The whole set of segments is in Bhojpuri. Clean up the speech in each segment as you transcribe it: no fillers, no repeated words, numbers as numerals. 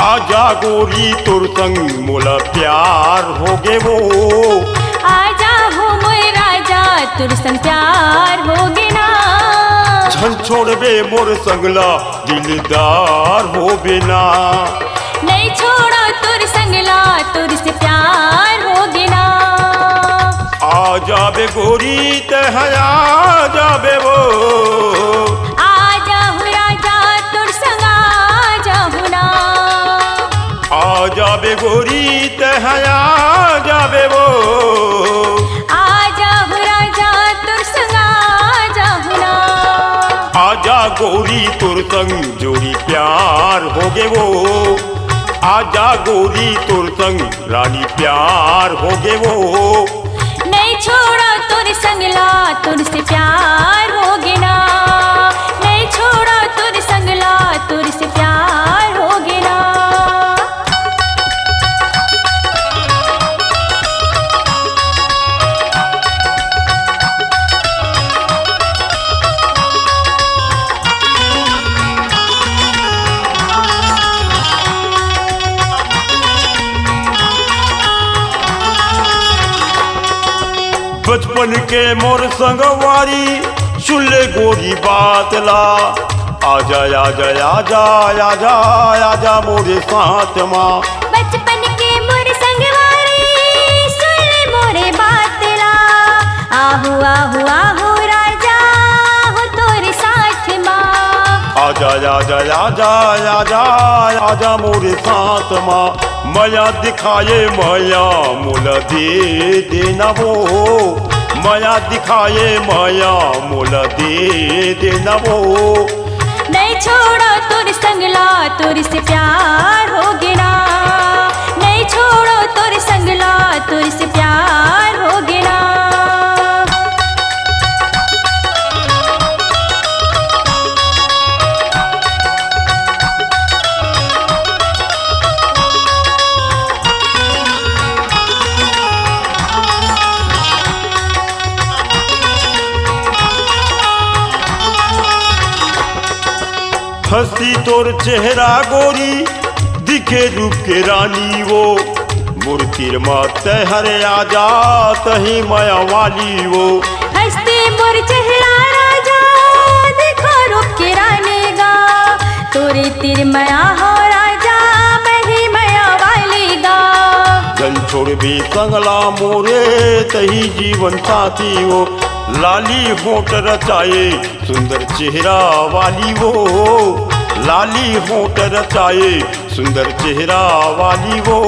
आजा गोरी तोर संग मोला प्यार होगे वो। आजा हो मोर राजा तोर संग प्यार होगे ना। झन छोड़बे मोर संगला दिलदार होबे ना। नहीं छोड़ो तोर संगला तोर से प्यार होगे ना। आ जाबे गोरी तहया जाबे वो। आजा हो राजा तोर संग आजा हो ना। आ जाबे गोरी तहया जाबे वो। आजा हो राजा तोर संग आजा हो ना। आजा गोरी तोर संग जोड़ी प्यार होगे वो। आजा गोरी तोर संग रानी प्यार होगे वो। नहीं छोड़ो तोर संगला तोर से प्यार होगे ना। नहीं छोड़ो तोर संगला तोर से प्यार होगे ना। बचपन के मोर संगवारी सुले गोरी बात ला। आजा आजा आजा आजा आजा मोरे साथ माँ। बचपन के मोर संगवारी सुन ले मोरे बात ला। आहू आहू आहू राजा हो तोरे साथ माँ। आजा आजा आजा आजा आजा मोरे साथ माँ। माया दिखाए माया मोला दे देना वो। माया दिखाए माया मोला दे देना वो। नहीं छोड़ो तोर संगला तोर से प्यार होगे ना। नहीं छोड़ो तोर संगला तोर से प्यार होगे ना। हंसी तोर चेहरा गोरी दिखे रूप के रानी वो। मूर्तिर माते हरे आजा तही माया वाली वो। हंसते मोर चेहरा राजा देखो रूप के रानी गा। तोरे तिर मया हो राजा मैं ही मया वाली गा। जन छोड़ भी संगला मोरे तही जीवन साथी वो। लाली होठ रचाए सुंदर चेहरा वाली वो। लाली होठ रचाए सुंदर चेहरा वाली वो।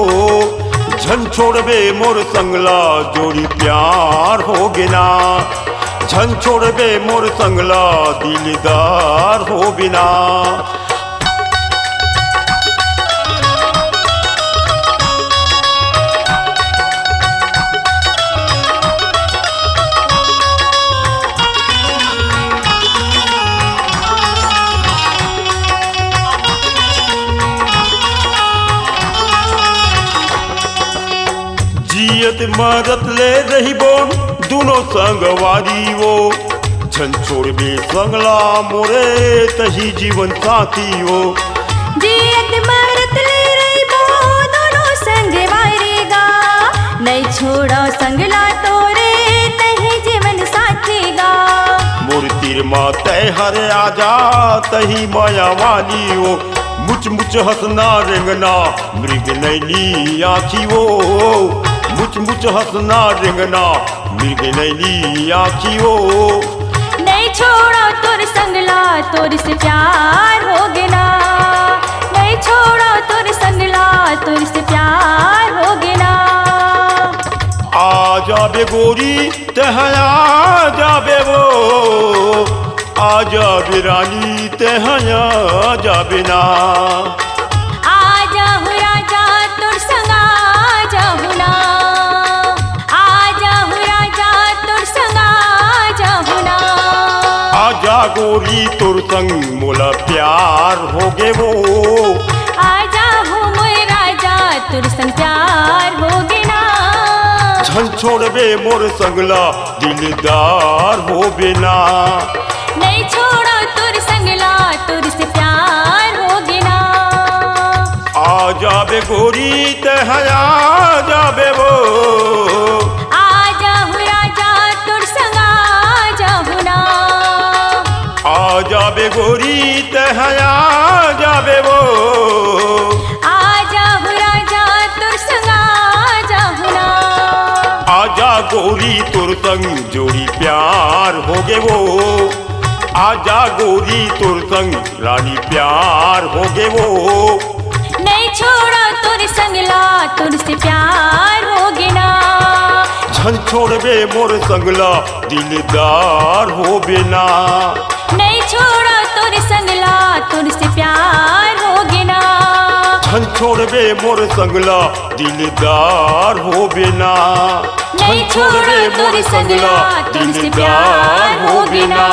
झन छोड़बे मोर संगला जोड़ी प्यार होगे ना। झन छोड़बे मोर संगला दिलदार हो बिना। जियत मरत ले रही बोन दोनों संगवारी वो। झन छोड़ भी संगला मोरे तही जीवन साथी वो। जियत मरत ले रही बो दोनों संगवारी गा। नहीं छोड़ो संगला तोरे तही जीवन साथी गा। मूर्तिर माते हरे आजा तही माया वाली वो। मुच मुच हंसना रेंगना मृग नैली आखी वो। मुच मुच हंसना रेंगना मृग नैली आखी वो। नहीं छोड़ो तोर संगला तोर से प्यार होगे ना। नहीं छोड़ो तोर संगला तोर से प्यार होगे ना। आ जाबे गोरी तहया जाबे वो। आ जाबे रानी तहया जाबे ना। आजा हो राजा तोर संग आजा हो ना। आजा हो राजा तोर संग आजा हो ना। आजा गोरी तोर संग मोला प्यार होगे वो। आजा हो मोर राजा तोर संग प्यार होगे ना। झन छोड़बे मोर संगला दिलदार हो बिना। नहीं छोड़ो तोर संगला तोर से प्यार होगे ना। आ जाबे गोरी तहया जाबे वो आ जाहु राजा तोर संग आ जाहु ना आ जाबे गोरी तहया जाबे वो आ जाहु राजा तोर संग आ जाहु ना आजा गोरी तुर संग जोड़ी प्यार हो गे वो आजा गोरी तुर संग रानी प्यार हो गे वो नहीं छोड़ा तोर संगला तुरसे प्यार होगे ना झन छोड़बे मोर संगला दिलदार हो बेना नहीं छोड़ा तोर संगला तुरसे प्यार होगे ना झन छोड़बे मोर संगला दिलदार हो बेना नहीं छोड़ा तोर संगला तुरसे प्यार होगे ना